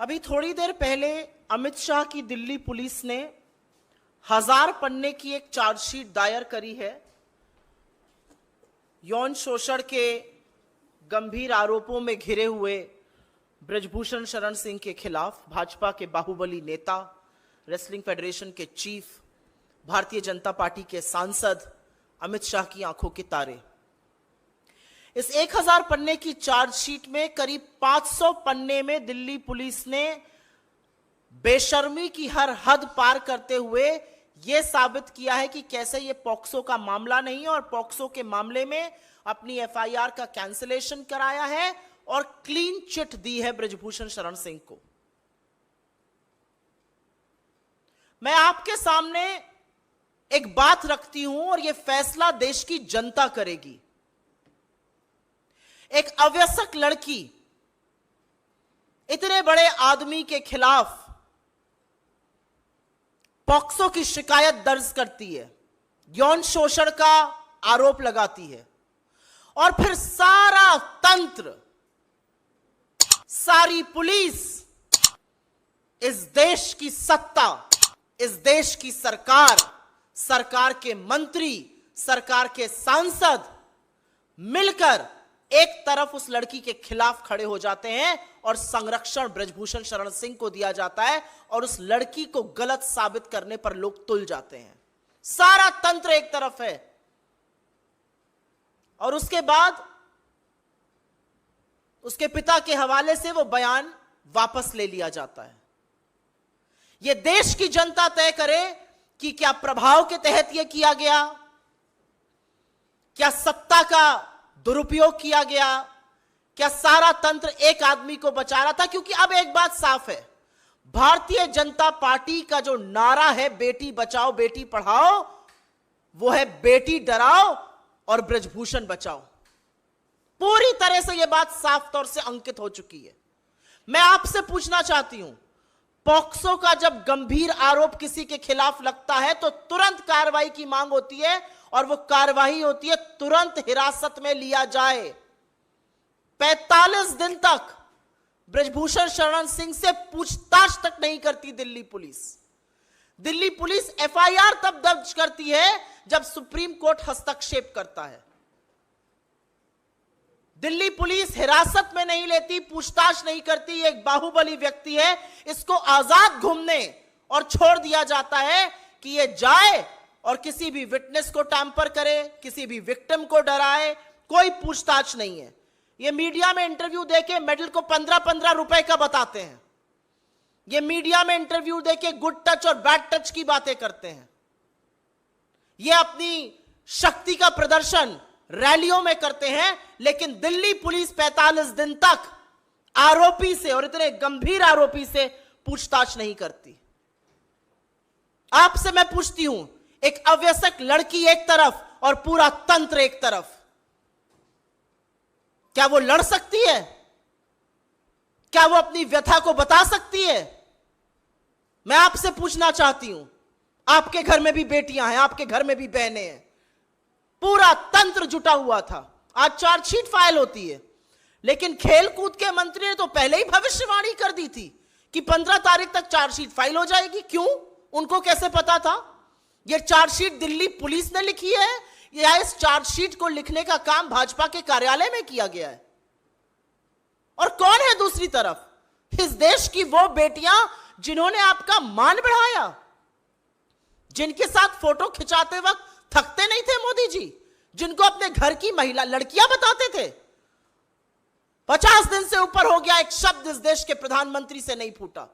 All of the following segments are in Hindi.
अभी थोड़ी देर पहले अमित शाह की दिल्ली पुलिस ने 1000 पन्ने की एक चार्जशीट दायर करी है यौन शोषण के गंभीर आरोपों में घिरे हुए ब्रजभूषण शरण सिंह के खिलाफ। भाजपा के बाहुबली नेता, रेसलिंग फेडरेशन के चीफ, भारतीय जनता पार्टी के सांसद अमित शाह की आंखों के तारे। इस 1000 पन्ने की चार्जशीट में करीब 500 पन्ने में दिल्ली पुलिस ने बेशर्मी की हर हद पार करते हुए यह साबित किया है कि कैसे यह पॉक्सो का मामला नहीं है और पॉक्सो के मामले में अपनी एफआईआर का कैंसिलेशन कराया है और क्लीन चिट दी है ब्रजभूषण शरण सिंह को। मैं आपके सामने एक बात रखती हूं और यह फैसला देश की जनता करेगी। एक अवयस्क लड़की इतने बड़े आदमी के खिलाफ पॉक्सो की शिकायत दर्ज करती है, यौन शोषण का आरोप लगाती है और फिर सारा तंत्र, सारी पुलिस, इस देश की सत्ता, इस देश की सरकार, सरकार के मंत्री, सरकार के सांसद मिलकर एक तरफ उस लड़की के खिलाफ खड़े हो जाते हैं और संरक्षण ब्रजभूषण शरण सिंह को दिया जाता है और उस लड़की को गलत साबित करने पर लोग तुल जाते हैं। सारा तंत्र एक तरफ है और उसके बाद उसके पिता के हवाले से वो बयान वापस ले लिया जाता है। यह देश की जनता तय करे कि क्या प्रभाव के तहत यह किया गया, क्या सत्ता का दुरुपयोग किया गया, क्या सारा तंत्र एक आदमी को बचा रहा था। क्योंकि अब एक बात साफ है, भारतीय जनता पार्टी का जो नारा है बेटी बचाओ बेटी पढ़ाओ, वो है बेटी डराओ और ब्रजभूषण बचाओ। पूरी तरह से यह बात साफ तौर से अंकित हो चुकी है। मैं आपसे पूछना चाहती हूं, पॉक्सो का जब गंभीर आरोप किसी के खिलाफ लगता है तो तुरंत कार्रवाई की मांग होती है और वो कार्रवाई होती है तुरंत हिरासत में लिया जाए। 45 दिन तक ब्रजभूषण शरण सिंह से पूछताछ तक नहीं करती Delhi police. Delhi police FIR तब दर्ज करती है जब सुप्रीम कोर्ट हस्तक्षेप करता है। दिल्ली पुलिस हिरासत में नहीं लेती, पूछताछ नहीं करती। एक बाहुबली व्यक्ति है, इसको आजाद घूमने और छोड़ दिया जाता है कि ये जाए और किसी भी विटनेस को टैंपर करे, किसी भी विक्टिम को डराए। कोई पूछताछ नहीं है। ये मीडिया में इंटरव्यू देके मेडल को 15-15 रुपए का बताते हैं। ये मीडिया में इंटरव्यू देके गुड टच और बैड टच की बातें करते हैं। ये अपनी शक्ति का प्रदर्शन रैलियों में करते हैं, लेकिन दिल्ली पुलिस 45 दिन तक आरोपी से, और इतने गंभीर आरोपी से, पूछताछ नहीं करती। आपसे मैं पूछती हूं, एक अवयस्क लड़की एक तरफ और पूरा तंत्र एक तरफ, क्या वो लड़ सकती है? क्या वो अपनी व्यथा को बता सकती है? मैं आपसे पूछना चाहती हूं, आपके घर में भी बेटियां हैं, आपके घर में भी बहनें हैं, पूरा तंत्र जुटा हुआ था। आज चार्जशीट फाइल होती है, लेकिन खेलकूद के मंत्री ने तो पहले ही भविष्यवाणी कर दी थी कि 15 तारीख तक चार्जशीट फाइल हो जाएगी। क्यों? उनको कैसे पता था? यह चार्जशीट दिल्ली पुलिस ने लिखी है या इस चार्जशीट को लिखने का काम भाजपा के कार्यालय में किया गया है? और कौन है दूसरी तरफ? इस देश की वो बेटियां जिन्होंने आपका मान बढ़ाया, जिनके साथ फोटो खिंचाते वक्त थकते नहीं थे मोदी जी, जिनको अपने घर की महिला लड़कियां बताते थे। 50 दिन से ऊपर हो गया, एक शब्द इस देश के प्रधानमंत्री से नहीं फूटा।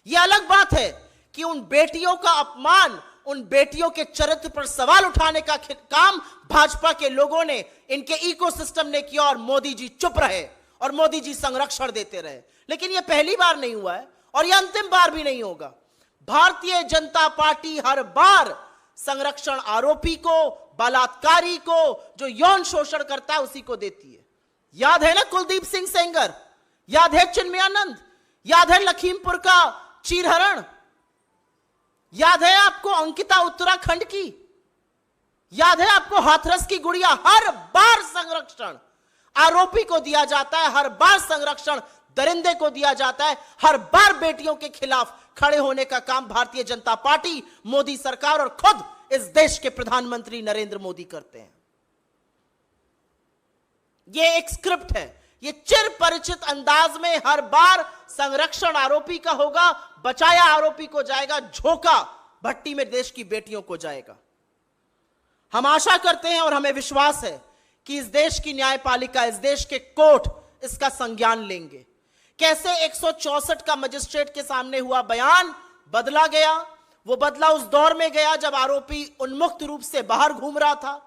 यह अलग बात है कि उन बेटियों का अपमान, उन बेटियों के चरित्र पर सवाल उठाने का काम भाजपा के लोगों ने, इनके इकोसिस्टम ने किया और मोदी जी चुप रहे और मोदी जी संरक्षण देते रहे। लेकिन यह पहली बार नहीं हुआ है और यह अंतिम बार भी नहीं होगा। भारतीय जनता पार्टी हर बार संरक्षण आरोपी को, बलात्कारी को, जो यौन शोषण करता है, उसी को देती है। याद है ना कुलदीप सिंह सेंगर, याद है चिन्मयानंद, याद है लखीमपुर का चीरहरण, याद है आपको अंकिता उत्तराखंड की, याद है आपको हाथरस की गुड़िया। हर बार संरक्षण आरोपी को दिया जाता है, हर बार संरक्षण दरिंदे को दिया जाता है। हर बार बेटियों के खिलाफ खड़े होने का काम भारतीय जनता पार्टी, मोदी सरकार और खुद इस देश के प्रधानमंत्री नरेंद्र मोदी करते हैं। यह एक स्क्रिप्ट है, ये चिर परिचित अंदाज में हर बार संरक्षण आरोपी का होगा, बचाया आरोपी को जाएगा, झोंका भट्टी में देश की बेटियों को जाएगा। हम आशा करते हैं और हमें विश्वास है कि इस देश की न्यायपालिका, इस देश के कोर्ट इसका संज्ञान लेंगे। कैसे 164 का मजिस्ट्रेट के सामने हुआ बयान बदला गया, वो बदला उस दौर में गया जब आरोपी उन्मुक्त रूप से बाहर घूम रहा था।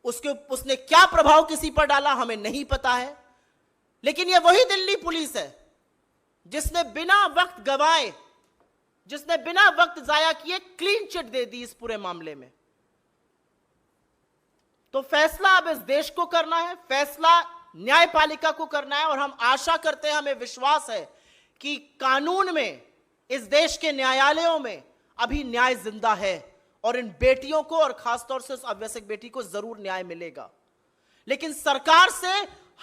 उसने क्या प्रभाव किसी पर डाला हमें नहीं पता है, लेकिन यह वही दिल्ली पुलिस है जिसने बिना वक्त गवाए, जिसने बिना वक्त जाया किए क्लीन चिट दे दी इस पूरे मामले में। तो फैसला अब इस देश को करना है, फैसला न्यायपालिका को करना है, और हम आशा करते हैं, हमें विश्वास है कि कानून में, इस देश के न्यायालयों में अभी न्याय जिंदा है और इन बेटियों को, और खासतौर से उस अवैसक बेटी को जरूर न्याय मिलेगा। लेकिन सरकार से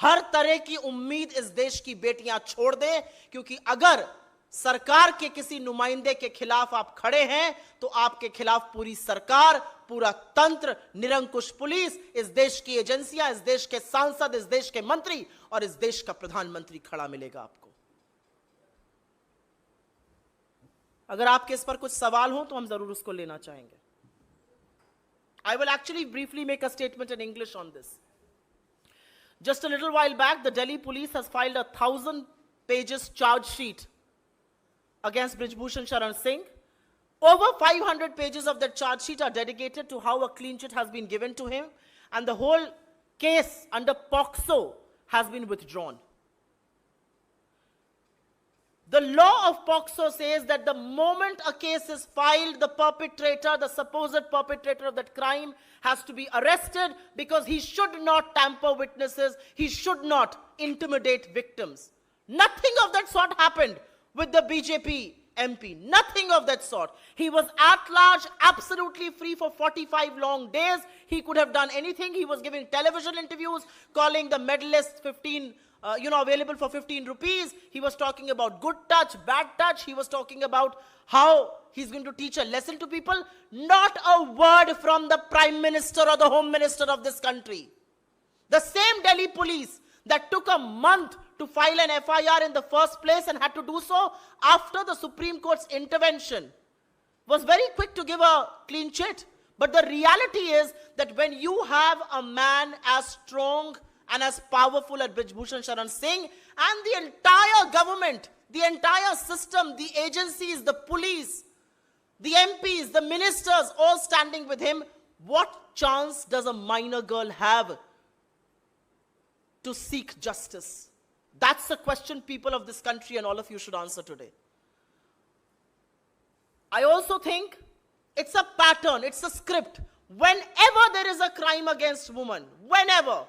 हर तरह की उम्मीद इस देश की बेटियां छोड़ दें, क्योंकि अगर सरकार के किसी नुमाइंदे के खिलाफ आप खड़े हैं तो आपके खिलाफ पूरी सरकार, पूरा तंत्र, निरंकुश पुलिस, इस देश की एजेंसियां, इस देश के सांसद, इस देश के मंत्री और इस देश का प्रधानमंत्री खड़ा मिलेगा आपको। अगर आपके इस पर कुछ सवाल हो तो हम जरूर उसको लेना चाहेंगे। I will actually briefly make a statement in English on this. Just a little while back, the Delhi police has filed a 1,000 pages charge sheet against Brijbhushan Sharan Singh. Over 500 pages of that charge sheet are dedicated to how a clean chit has been given to him, and the whole case under POCSO has been withdrawn. The law of POCSO says that the moment a case is filed, the perpetrator, the supposed perpetrator of that crime, has to be arrested, because he should not tamper witnesses, he should not intimidate victims. Nothing of that sort happened with the BJP MP. Nothing of that sort. He was at large, absolutely free for 45 long days. He could have done anything. He was giving television interviews, calling the medalists 15 available for 15 rupees. He was talking about good touch, bad touch. He was talking about how he's going to teach a lesson to people. Not a word from the Prime Minister or the Home Minister of this country. The same Delhi police that took a month to file an FIR in the first place and had to do so after the Supreme Court's intervention was very quick to give a clean chit. But the reality is that when you have a man as strong and as powerful as Brijbhushan Sharan Singh, and the entire government, the entire system, the agencies, the police, the MPs, the ministers, all standing with him, what chance does a minor girl have to seek justice? That's the question people of this country and all of you should answer today. I also think it's a pattern, it's a script. Whenever there is a crime against women, whenever,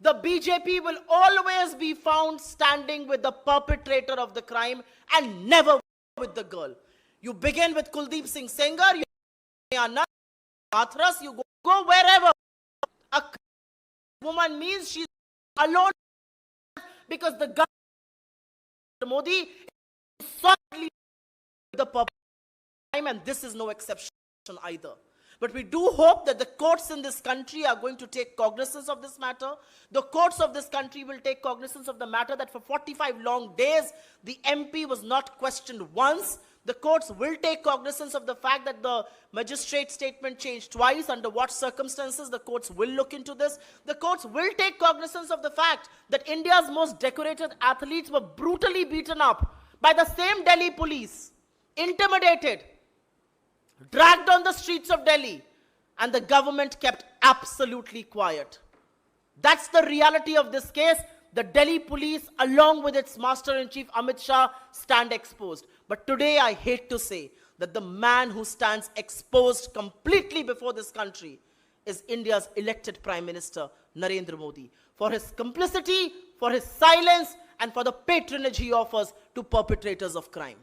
the BJP will always be found standing with the perpetrator of the crime and never with the girl. You begin with Kuldeep Singh Sengar, you go Hathras, you go wherever. A woman means she's alone, because the government, Modi, is solidly the perpetrator of the crime, and this is no exception either. But we do hope that the courts in this country are going to take cognizance of this matter. The courts of this country will take cognizance of the matter that for 45 long days, the MP was not questioned once. The courts will take cognizance of the fact that the magistrate statement changed twice. Under what circumstances, the courts will look into this. The courts will take cognizance of the fact that India's most decorated athletes were brutally beaten up by the same Delhi police, intimidated, dragged on the streets of Delhi, and the government kept absolutely quiet. That's the reality of this case. The Delhi police, along with its Master-in-Chief Amit Shah, stand exposed. But today I hate to say that the man who stands exposed completely before this country is India's elected Prime Minister, Narendra Modi, for his complicity, for his silence, and for the patronage he offers to perpetrators of crime.